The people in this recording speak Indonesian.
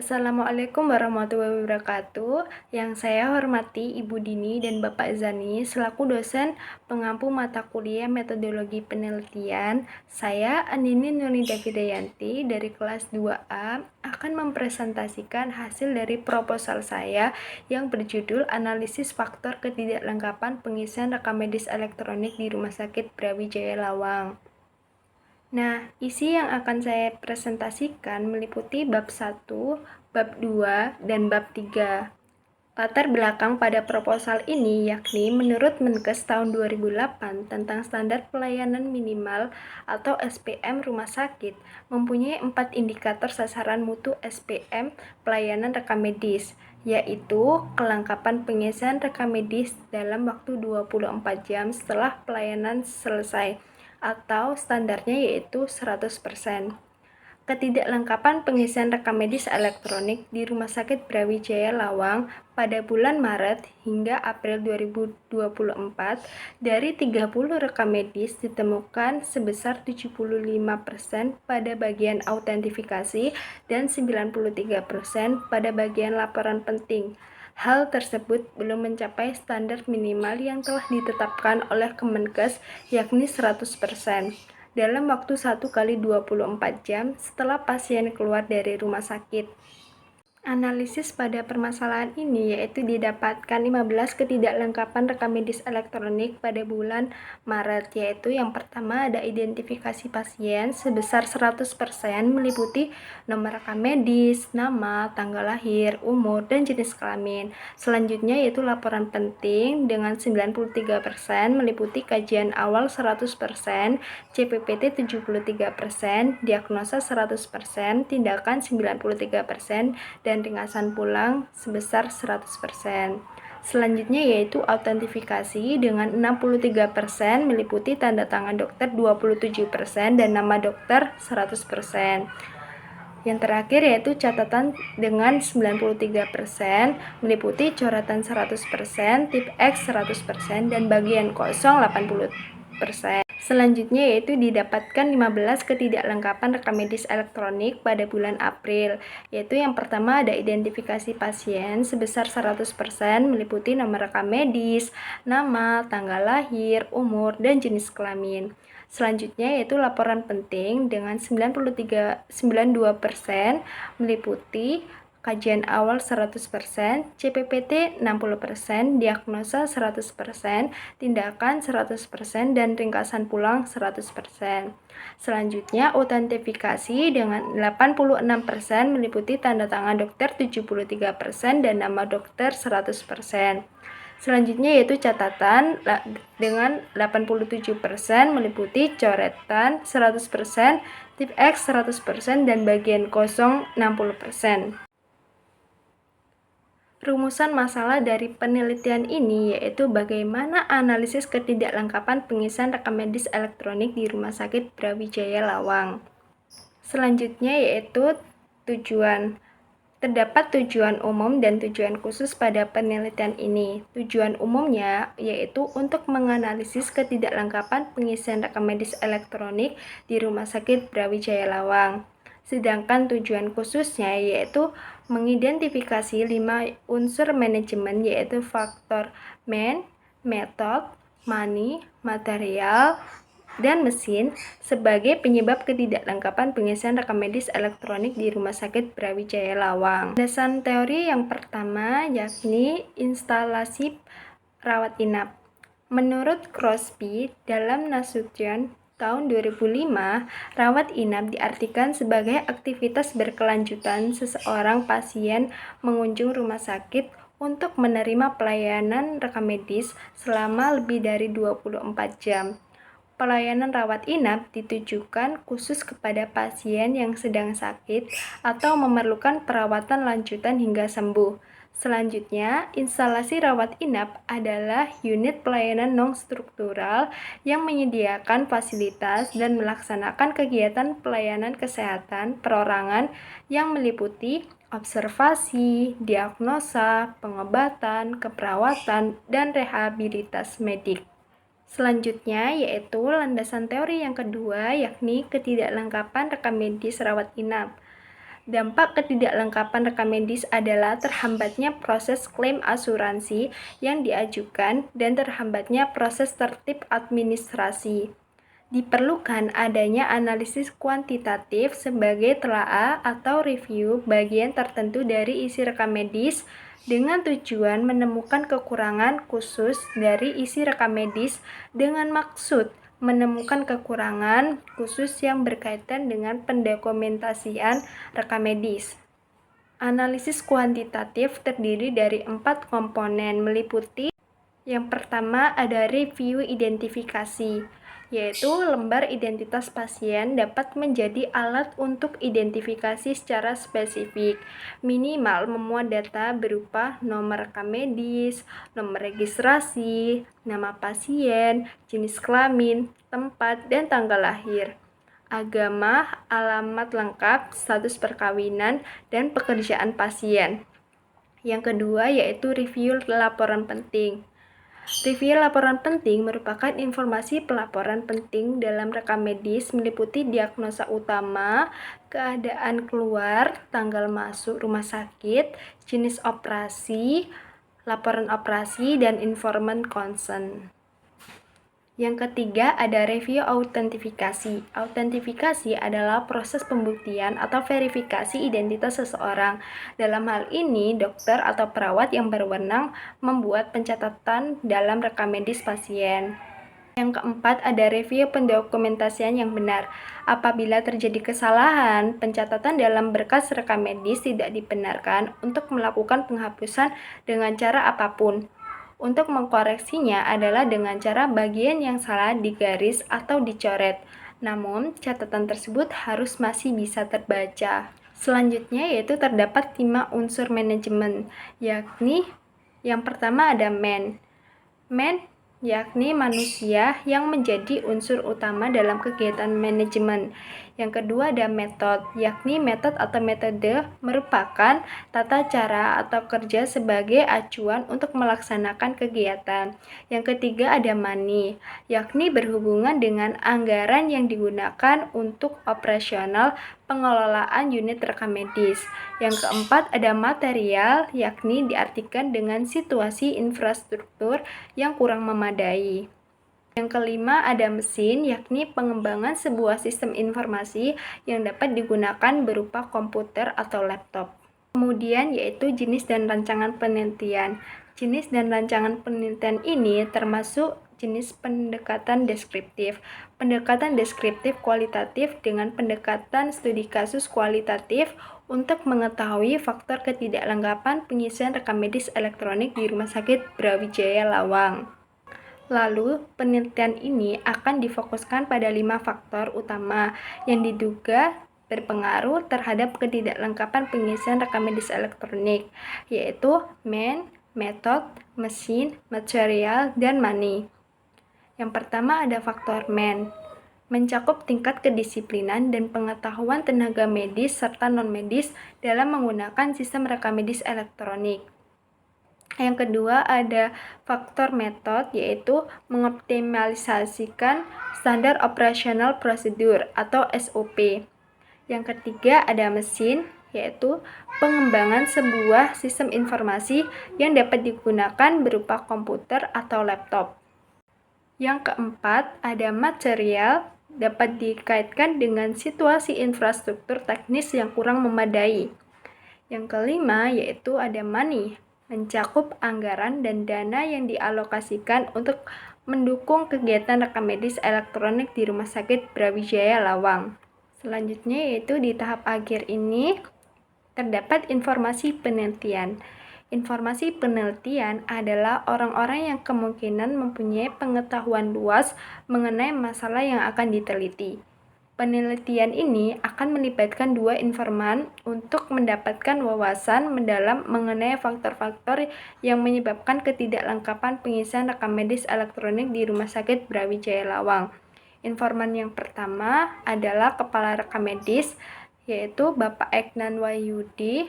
Assalamualaikum warahmatullahi wabarakatuh. Yang saya hormati Ibu Dini dan Bapak Zani selaku dosen pengampu mata kuliah metodologi penelitian. Saya Andini Nurida Fidayanti dari kelas 2A akan mempresentasikan hasil dari proposal saya yang berjudul Analisis Faktor Ketidaklengkapan Pengisian Rekam Medis Elektronik di Rumah Sakit Brawijaya Lawang. Nah, isi yang akan saya presentasikan meliputi bab 1, bab 2, dan bab 3. Latar belakang pada proposal ini yakni menurut Menkes tahun 2008 tentang Standar Pelayanan Minimal atau SPM Rumah Sakit mempunyai 4 indikator sasaran mutu SPM pelayanan rekam medis, yaitu kelengkapan pengisian rekam medis dalam waktu 24 jam setelah pelayanan selesai, atau standarnya yaitu 100%. Ketidaklengkapan pengisian rekam medis elektronik di Rumah Sakit Brawijaya Lawang pada bulan Maret hingga April 2024 dari 30 rekam medis ditemukan sebesar 75% pada bagian autentifikasi dan 93% pada bagian laporan penting. Hal tersebut belum mencapai standar minimal yang telah ditetapkan oleh Kemenkes, yakni 100%, dalam waktu 1 kali 24 jam setelah pasien keluar dari rumah sakit. Analisis pada permasalahan ini yaitu didapatkan 15 ketidaklengkapan rekam medis elektronik pada bulan Maret, yaitu yang pertama ada identifikasi pasien sebesar 100% meliputi nomor rekam medis, nama, tanggal lahir, umur, dan jenis kelamin. Selanjutnya yaitu laporan penting dengan 93% meliputi kajian awal 100%, CPPT 73%, diagnosa 100%, tindakan 93%, dan ringkasan pulang sebesar 100%. Selanjutnya yaitu autentifikasi dengan 63% meliputi tanda tangan dokter 27% dan nama dokter 100%. Yang terakhir yaitu catatan dengan 93% meliputi coretan 100%, tip X 100%, dan bagian kosong 80%. Selanjutnya yaitu didapatkan 15 ketidaklengkapan rekam medis elektronik pada bulan April, yaitu yang pertama ada identifikasi pasien sebesar 100% meliputi nomor rekam medis, nama, tanggal lahir, umur, dan jenis kelamin. Selanjutnya yaitu laporan penting dengan 92% meliputi kajian awal 100%, CPPT 60%, diagnosa 100%, tindakan 100%, dan ringkasan pulang 100%. Selanjutnya, autentifikasi dengan 86% meliputi tanda tangan dokter 73% dan nama dokter 100%. Selanjutnya yaitu catatan dengan 87% meliputi coretan 100%, tip X 100%, dan bagian kosong 60%. Rumusan masalah dari penelitian ini yaitu bagaimana analisis ketidaklengkapan pengisian rekam medis elektronik di Rumah Sakit Brawijaya Lawang. Selanjutnya yaitu tujuan. Terdapat tujuan umum dan tujuan khusus pada penelitian ini. Tujuan umumnya yaitu untuk menganalisis ketidaklengkapan pengisian rekam medis elektronik di Rumah Sakit Brawijaya Lawang. Sedangkan tujuan khususnya yaitu mengidentifikasi 5 unsur manajemen yaitu faktor man, method, money, material, dan mesin sebagai penyebab ketidaklengkapan pengisian rekam medis elektronik di Rumah Sakit Brawijaya Lawang. Landasan teori yang pertama yakni instalasi rawat inap. Menurut Crosby dalam Nasution tahun 2005, rawat inap diartikan sebagai aktivitas berkelanjutan seseorang pasien mengunjung rumah sakit untuk menerima pelayanan rekam medis selama lebih dari 24 jam. Pelayanan rawat inap ditujukan khusus kepada pasien yang sedang sakit atau memerlukan perawatan lanjutan hingga sembuh. Selanjutnya, instalasi rawat inap adalah unit pelayanan non-struktural yang menyediakan fasilitas dan melaksanakan kegiatan pelayanan kesehatan perorangan yang meliputi observasi, diagnosa, pengobatan, keperawatan, dan rehabilitas medik. Selanjutnya yaitu landasan teori yang kedua yakni ketidaklengkapan rekam medis rawat inap. Dampak ketidaklengkapan rekam medis adalah terhambatnya proses klaim asuransi yang diajukan dan terhambatnya proses tertib administrasi. Diperlukan adanya analisis kuantitatif sebagai telaah atau review bagian tertentu dari isi rekam medis dengan tujuan menemukan kekurangan khusus dari isi rekam medis dengan maksud menemukan kekurangan khusus yang berkaitan dengan pendokumentasian rekam medis. Analisis kuantitatif terdiri dari 4 komponen meliputi yang pertama ada review identifikasi, yaitu lembar identitas pasien dapat menjadi alat untuk identifikasi secara spesifik, minimal memuat data berupa nomor rekam medis, nomor registrasi, nama pasien, jenis kelamin, tempat, dan tanggal lahir, agama, alamat lengkap, status perkawinan, dan pekerjaan pasien. Yang kedua yaitu review laporan penting. Review laporan penting merupakan informasi pelaporan penting dalam rekam medis meliputi diagnosa utama, keadaan keluar, tanggal masuk rumah sakit, jenis operasi, laporan operasi, dan informan consent. Yang ketiga ada review autentifikasi. Autentifikasi adalah proses pembuktian atau verifikasi identitas seseorang. Dalam hal ini, dokter atau perawat yang berwenang membuat pencatatan dalam rekam medis pasien. Yang keempat ada review pendokumentasian yang benar. Apabila terjadi kesalahan, pencatatan dalam berkas rekam medis tidak dibenarkan untuk melakukan penghapusan dengan cara apapun. Untuk mengkoreksinya adalah dengan cara bagian yang salah digaris atau dicoret. Namun, catatan tersebut harus masih bisa terbaca. Selanjutnya yaitu terdapat 5 unsur manajemen, yakni yang pertama ada man, yakni manusia yang menjadi unsur utama dalam kegiatan manajemen. Yang kedua ada method, yakni metode atau metode merupakan tata cara atau kerja sebagai acuan untuk melaksanakan kegiatan. Yang ketiga ada money, yakni berhubungan dengan anggaran yang digunakan untuk operasional pengelolaan unit rekam medis. Yang keempat ada material, yakni diartikan dengan situasi infrastruktur yang kurang memadai. Yang kelima ada mesin, yakni pengembangan sebuah sistem informasi yang dapat digunakan berupa komputer atau laptop. Kemudian yaitu jenis dan rancangan penelitian. Jenis dan rancangan penelitian ini termasuk jenis pendekatan deskriptif, pendekatan deskriptif kualitatif dengan pendekatan studi kasus kualitatif untuk mengetahui faktor ketidaklengkapan pengisian rekam medis elektronik di Rumah Sakit Brawijaya Lawang. Lalu, penelitian ini akan difokuskan pada 5 faktor utama yang diduga berpengaruh terhadap ketidaklengkapan pengisian rekam medis elektronik, yaitu man, method, mesin, material, dan money. Yang pertama ada faktor man, mencakup tingkat kedisiplinan dan pengetahuan tenaga medis serta non-medis dalam menggunakan sistem rekam medis elektronik. Yang kedua ada faktor metode, yaitu mengoptimalisasikan standar operasional prosedur atau SOP. Yang ketiga ada mesin, yaitu pengembangan sebuah sistem informasi yang dapat digunakan berupa komputer atau laptop. Yang keempat ada material, dapat dikaitkan dengan situasi infrastruktur teknis yang kurang memadai. Yang kelima yaitu ada money, mencakup anggaran dan dana yang dialokasikan untuk mendukung kegiatan rekam medis elektronik di Rumah Sakit Brawijaya Lawang. Selanjutnya yaitu di tahap akhir ini terdapat informasi penelitian. Informasi penelitian adalah orang-orang yang kemungkinan mempunyai pengetahuan luas mengenai masalah yang akan diteliti. Penelitian ini akan melibatkan 2 informan untuk mendapatkan wawasan mendalam mengenai faktor-faktor yang menyebabkan ketidaklengkapan pengisian rekam medis elektronik di Rumah Sakit Brawijaya Lawang. Informan yang pertama adalah Kepala Rekam Medis, yaitu Bapak Eknan Wahyudi.